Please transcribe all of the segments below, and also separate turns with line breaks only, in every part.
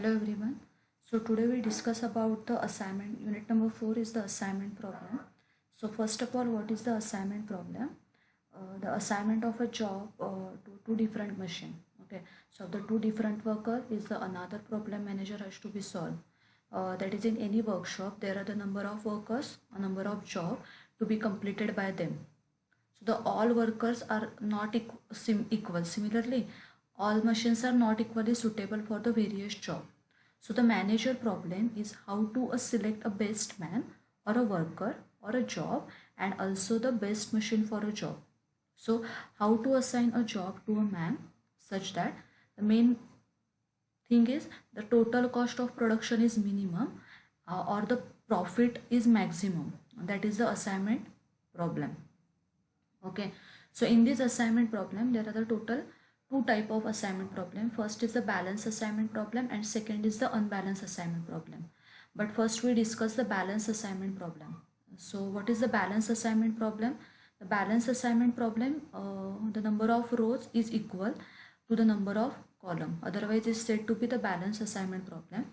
Hello everyone. So today we discuss about the assignment. Unit number 4 is the assignment problem. So first of all, what is the assignment problem? The assignment of a job to two different machine. Okay. So the two different worker is the another problem manager has to be solved. That is in any workshop there are the number of workers, a number of job to be completed by them. So the all workers are not equal. Similarly, all machines are not equally suitable for the various job. So the manager problem is how to select a best man or a worker or a job and also the best machine for a job. So how to assign a job to a man such that the main thing is the total cost of production is minimum or the profit is maximum. That is the assignment problem. Okay, so in this assignment problem there are the total two type of assignment problem. First is the balance assignment problem and second is the unbalanced assignment problem. But first we discuss the balance assignment problem. So what is the balance assignment problem? The balance assignment problem, the number of rows is equal to the number of column, otherwise is said to be the balance assignment problem.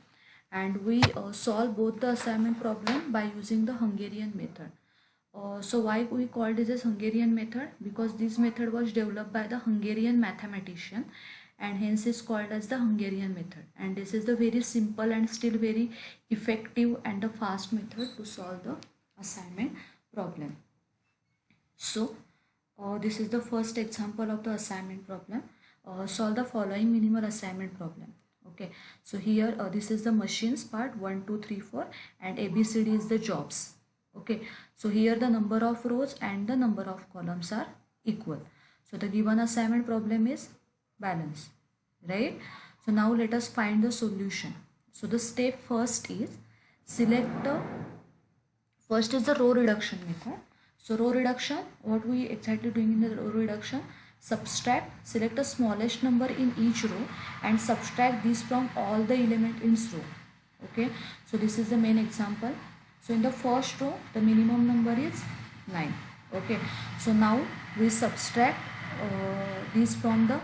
And we solve both the assignment problem by using the Hungarian method. So why we call this as Hungarian method? Because this method was developed by the Hungarian mathematician and hence is called as the Hungarian method. And this is the very simple and still very effective and a fast method to solve the assignment problem. So this is the first example of the assignment problem. Solve the following minimal assignment problem. Okay, so here this is the machines part 1, 2, 3, 4 and ABCD is the jobs. Okay, so here the number of rows and the number of columns are equal. So the given assignment problem is balance, right? So now let us find the solution. So the step first is select the first is the row reduction method. So row reduction, what we exactly doing in the row reduction? Subtract, select the smallest number in each row and subtract this from all the element in row. Okay, so this is the main example. So in the first row, the minimum number is 9. Okay, so now we subtract this from the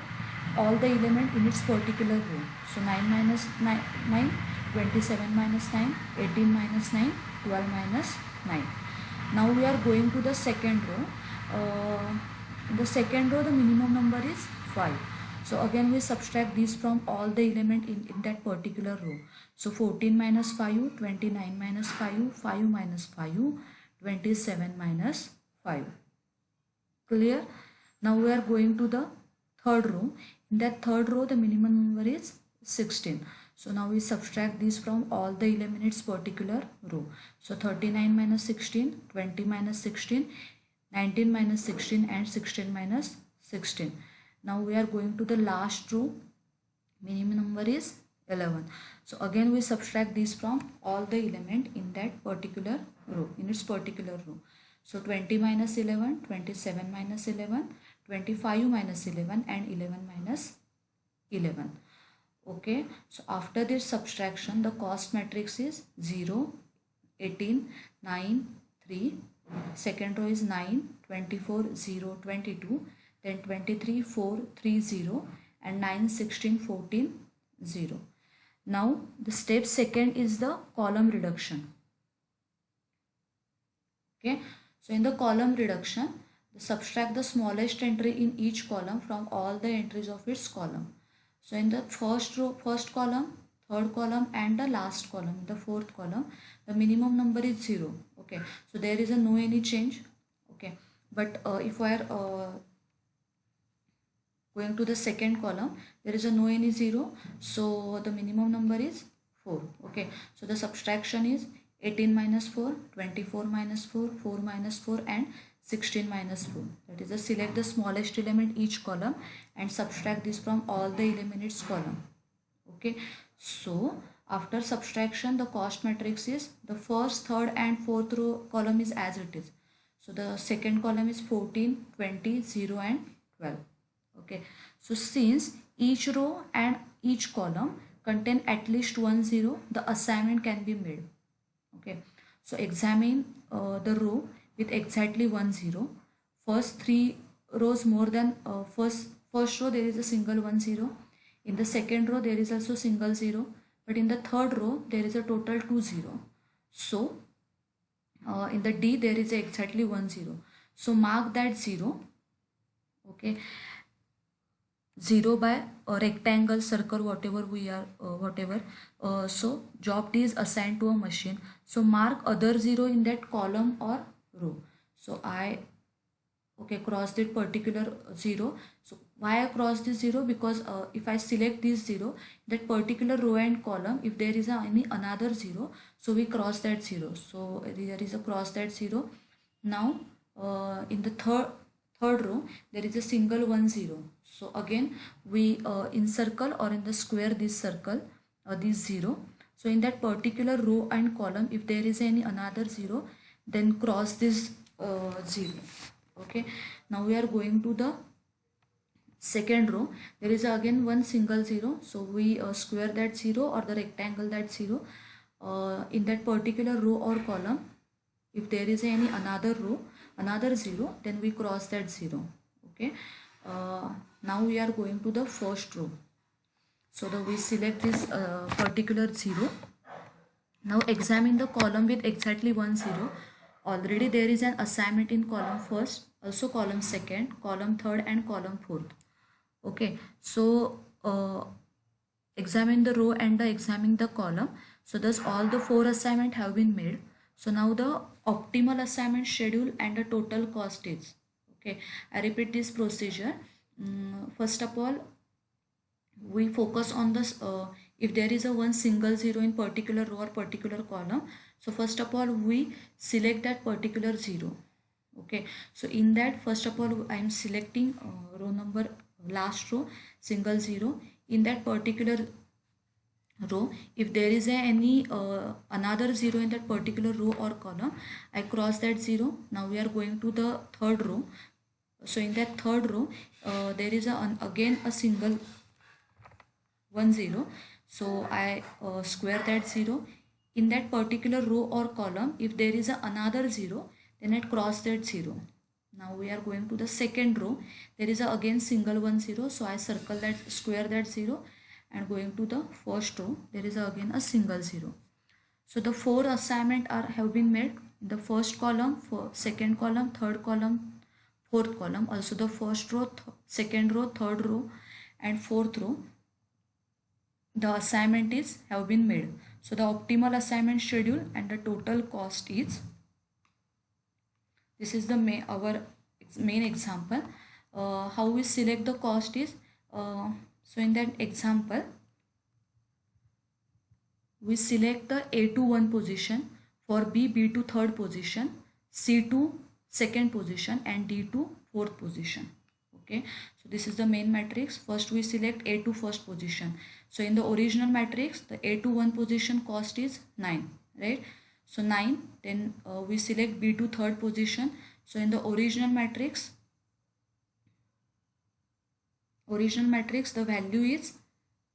all the element in its particular row. So 9 minus 9, 27 minus 9, 18 minus 9, 12 minus 9. Now we are going to the second row. In the second row, the minimum number is 5. So again we subtract these from all the element in that particular row. So 14 minus 5, 29 minus 5, 5 minus 5, 27 minus 5. Clear? Now we are going to the third row. In that third row the minimum number is 16. So now we subtract these from all the element in its particular row. So 39 minus 16, 20 minus 16, 19 minus 16 and 16 minus 16. Now we are going to the last row. Minimum number is 11. So again we subtract these from all the element in that particular row, in its particular row. So 20 minus 11, 27 minus 11, 25 minus 11 and 11 minus 11. Okay, so after this subtraction the cost matrix is 0, 18, 9, 3. Second row is 9, 24, 0, 22, then 23, 4, 3, 0 and 9, 16, 14, 0. Now the step second is the column reduction. Okay, so in the column reduction, subtract the smallest entry in each column from all the entries of its column. So in the first row, first column, third column and the last column, the fourth column, the minimum number is 0. Okay, so there is a no any change. Okay, but if I are going to the second column, there is a no any 0, so the minimum number is 4. Okay, so the subtraction is 18 minus 4, 24 minus 4, 4 minus 4 and 16 minus 4. That is, select the smallest element each column and subtract this from all the element in its column. Okay, so after subtraction the cost matrix is the first, third and fourth row column is as it is. So the second column is 14, 20, 0 and 12. Okay, so since each row and each column contain at least one 0, the assignment can be made. Okay, so examine the row with exactly 1 0. First 3 rows more than first row there is a single 1 0. In the second row there is also single 0, but in the third row there is a total 2 0. So in the D there is exactly 1 0. So mark that 0. Okay, 0 by a rectangle, circle, whatever we are, whatever. So job D is assigned to a machine. So mark other 0 in that column or row. So I cross that particular 0. So why I cross this 0? Because if I select this 0, that particular row and column, if there is any another 0, so we cross that 0. So there is a cross that 0. Now in the third row there is a single 1 0. So again we encircle or in the square this circle, this 0. So in that particular row and column, if there is any another 0, then cross this 0. Okay, now we are going to the second row. There is again one single 0. So we square that 0 or the rectangle that 0. In that particular row or column, if there is any another row, another 0, then we cross that 0. Okay, now we are going to the first row. So we select this particular 0. Now examine the column with exactly 1 0. Already there is an assignment in column first, also column second, column third and column fourth. Okay, so examine the row and examine the column. So thus all the 4 assignment have been made. So now the optimal assignment schedule and the total cost is. Okay, I repeat this procedure. First of all, we focus on this if there is a one single 0 in particular row or particular column. So first of all we select that particular 0. Okay, so in that, first of all I am selecting row number, last row, single 0. In that particular row, if there is any another 0 in that particular row or column, I cross that 0. Now we are going to the third row. So in that third row there is again a single 1 0. So I square that 0. In that particular row or column, if there is another 0, then I cross that 0. Now we are going to the second row. There is again single 1 0. So I circle that, square that 0, and going to the first row, there is again a single 0. So the 4 assignment have been made in the first column, second column, third column, fourth column. Also the first row, second row, third row and fourth row, the assignment have been made. So the optimal assignment schedule and the total cost is, this is the our main example. How we select the cost is, so in that example we select the A2 1 position, for B2 third position, C2 second position and D2 fourth position. Okay, so this is the main matrix. First we select A2 first position. So in the original matrix, the A2 1 position cost is 9, right? So 9, then we select B2 third position. So in the original matrix the value is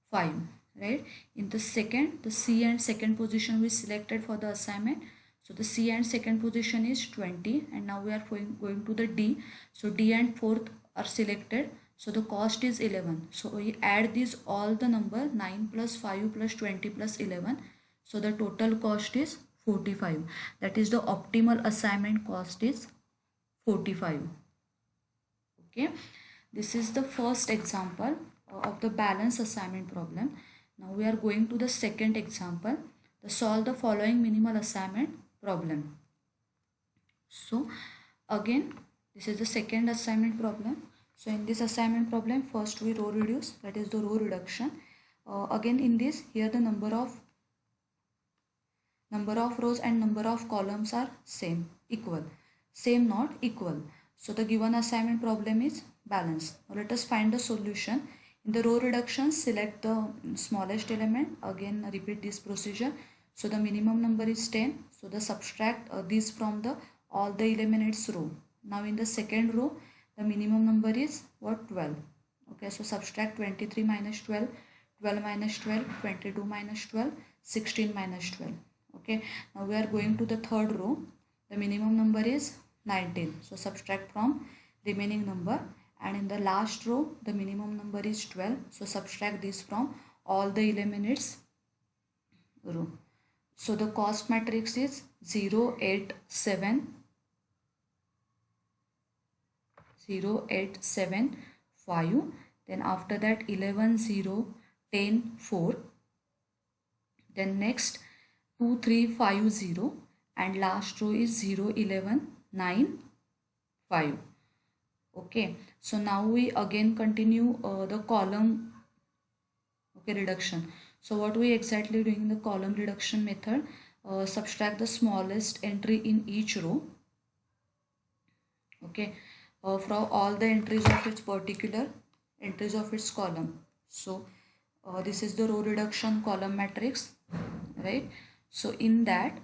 5, right? In the second, the C and second position we selected for the assignment. So the C and second position is 20, and now we are going to the D. So D and fourth are selected. So the cost is 11. So we add these all the number, 9 plus 5 plus 20 plus 11. So the total cost is 45. That is the optimal assignment cost is 45. Okay, this is the first example of the balance assignment problem. Now we are going to the second example, the solve the following minimal assignment problem. So again, this is the second assignment problem. So in this assignment problem, first we row reduce, that is the row reduction. Again in this, here the number of rows and number of columns are same, equal, same not equal. So the given assignment problem is balanced. Now let us find the solution. In the row reduction, select the smallest element. Again repeat this procedure. So the minimum number is 10. So the subtract this from the all the eliminates row. Now in the second row, the minimum number is what? 12. Okay, so subtract 23 minus 12, 12 minus 12, 22 minus 12, 16 minus 12. Okay, now we are going to the third row. The minimum number is 19. So subtract from remaining number, and in the last row the minimum number is 12. So subtract this from all the eliminates row. So the cost matrix is 0, 8, 7, 0, 8, 7, 5. Then after that 11, 0, 10, 4. Then next 2, 3, 5, 0. And last row is 0, 11, 9, 5. Okay, so now we again continue the column reduction. So what we exactly doing in the column reduction method? Subtract the smallest entry in each row, okay, from all the entries of its particular entries of its column. So this is the row reduction column matrix, right? So in that,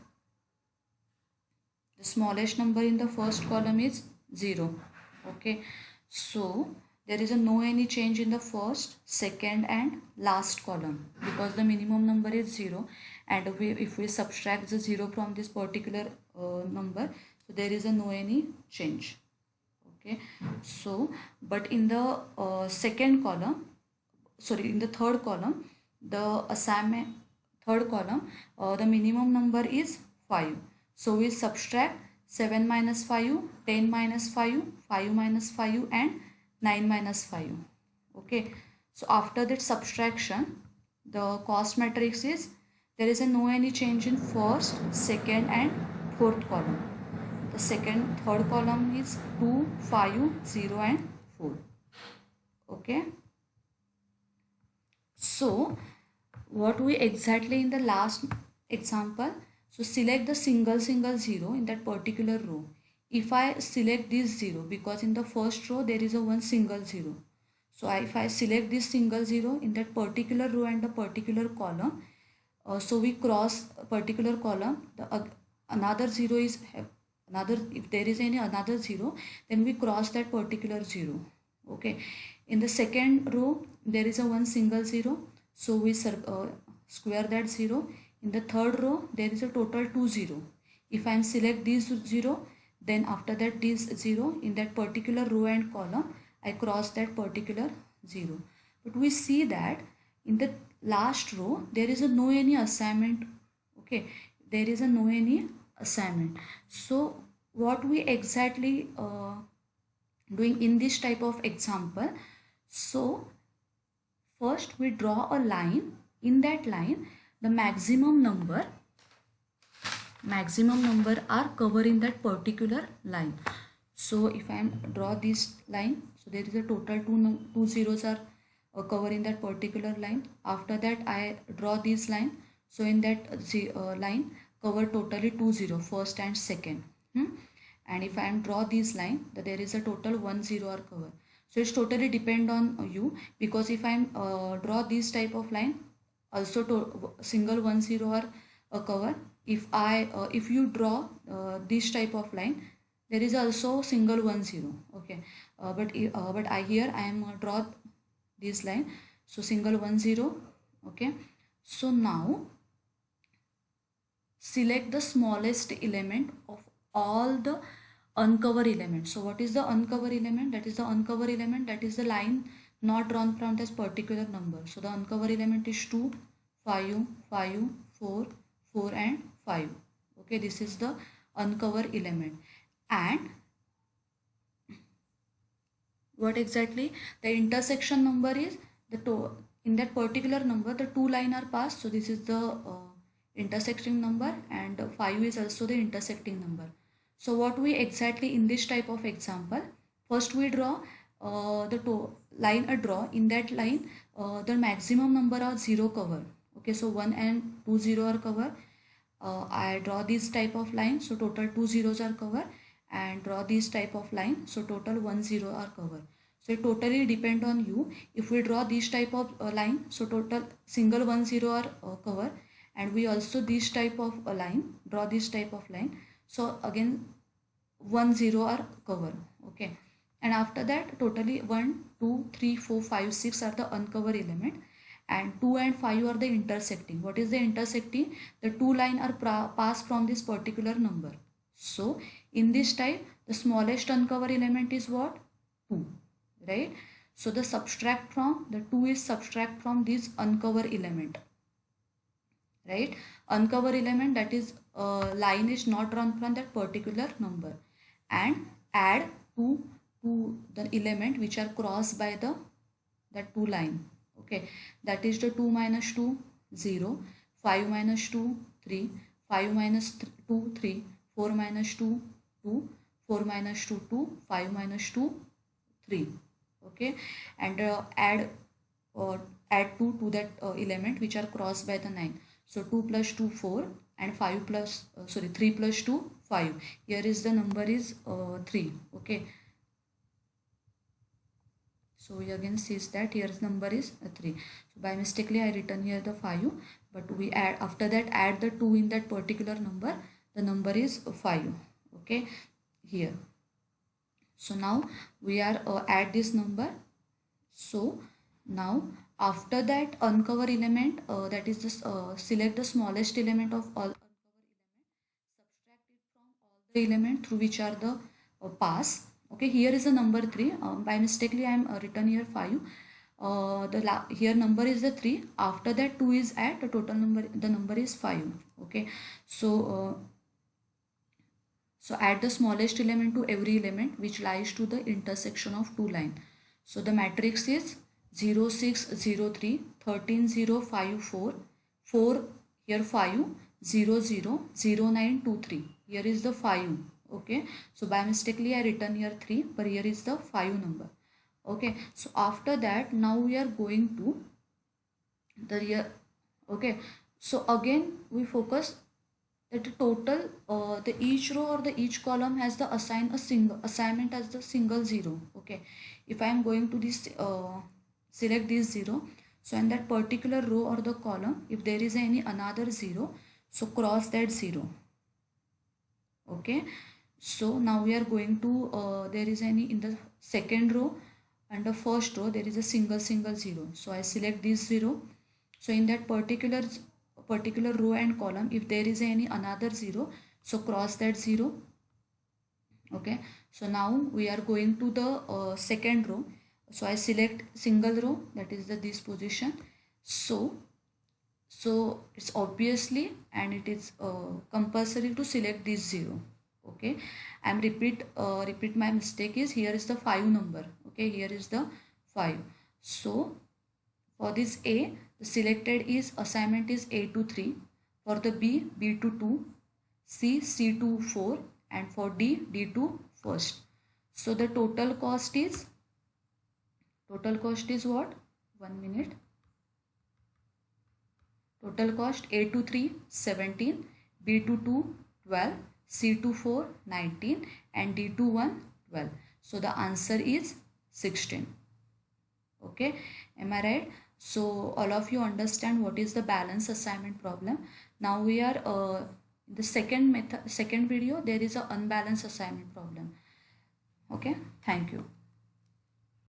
the smallest number in the first column is 0, okay. So there is a no any change in the first, second and last column because the minimum number is 0, and if we subtract the 0 from this particular number, so there is a no any change, okay. So but in the second column, sorry, in the third column, the assignment third column, the minimum number is 5. So we subtract 7 minus 5, 10 minus 5, 5 minus 5 and 9 minus 5. Okay. So after that subtraction, the cost matrix is, there is a no any change in first, second and fourth column. The second, third column is 2, 5, 0 and 4. Okay. So what we exactly in the last example, so select the single 0 in that particular row. If I select this 0, because in the first row there is a one single 0, so if I select this single 0 in that particular row and the particular column, so we cross a particular column, the another 0 is another, if there is any another 0, then we cross that particular 0, okay. In the second row there is a one single 0, so we square that 0. In the third row there is a total 2 0. If I am select this 0, then after that this 0 in that particular row and column, I cross that particular 0. But we see that in the last row there is a no any assignment, okay, there is a no any assignment. So what we exactly doing in this type of example, so first we draw a line. In that line, the maximum number are covered in that particular line. So if I draw this line, so there is a total two zeros are covered in that particular line. After that I draw this line, so in that line cover totally 2 0, first and second. And if I am draw this line, that there is a total 1 0 are covered. So it's totally depend on you, because if I am draw this type of line, also to single 1 0 are cover. If you draw this type of line, there is also single 1 0, okay. But I here I am draw this line, so single 1 0, okay. So now select the smallest element of all the uncover elements. So what is the uncover element? That is the uncover element, that is the line not drawn from this particular number. So the uncover element is 2, 5, 5, 4, 4 and 5. Okay, this is the uncover element. And what exactly the intersection number is, in that particular number the two line are passed, so this is the intersecting number, and 5 is also the intersecting number. So what we exactly in this type of example, first we draw the line draw. In that line the maximum number are 0 cover, okay. So 1 and 2 0 are cover. I draw this type of line, so total 2 zeros are cover, and draw this type of line, so total 1 0 are cover. So it totally depend on you. If we draw this type of line, so total single 1 0 are cover, and we also this type of line, draw this type of line, so again 1 0 are cover, okay. And after that totally 1 2 3 4 5 6 are the uncover element, and 2 and 5 are the intersecting. What is the intersecting? The two line are passed from this particular number. So in this type the smallest uncover element is what? 2, right? So the subtract from the 2 is subtract from this uncover element. right? Uncover element, that is line is not drawn from that particular number, and add 2 to the element which are crossed by the that 2 line. Okay, that is the 2 minus 2 0, 5 minus 2 3, 5 minus 2 3, 4 minus 2 2, 4 minus 2 2, 5 minus 2 3. Okay, and uh, add 2 to that element which are crossed by the 9. So 2 plus 2 4, and 5 plus 3 plus 2 5. Here is the number is 3. Okay, so we again sees that here's number is 3. So by mistakenly I written here the 5, but we add, after that add the 2 in that particular number, the number is 5. Okay, here. So now we are add this number. So now after that uncover element, that is this select the smallest element of all uncover element, subtract it from all the element through which are the pass. Okay, here is the number 3. By mistakenly I am written here 5. Here number is the 3. After that 2 is add, the total number, the number is 5. Okay, so add the smallest element to every element which lies to the intersection of two lines. So the matrix is 0 6 0 3, 13 0 5 4, 4 here 5, 0 0 0 9 2 3. Here is the 5. Okay, so by mistakenly I written here 3, but here is the 5 number. Okay, so after that now we are going to the year. Okay, so again we focus that the total the each row or the each column has the assignment as the single 0. Okay, if I am going to this select this 0, so in that particular row or the column if there is any another 0, so cross that 0. Okay, so now we are going to there is any in the second row and the first row there is a single 0, so I select this 0. So in that particular row and column if there is any another 0, so cross that 0. Okay, so now we are going to the second row, so I select single row, that is the this position. So it's obviously and it is compulsory to select this 0. Okay, I'm repeat my mistake is here is the 5 number. Okay, here is the 5. So for this A, the selected is assignment is A to 3. For the B, B to 2, C to 4, and for D to first. So the total cost is what? 1 minute. Total cost A to 3 17, B to 2 12, C to 4 19, and D to 1 12. So the answer is 16. Okay, am I right? So all of you understand what is the balance assignment problem. Now we are in the second video there is a unbalanced assignment problem. Okay, thank you.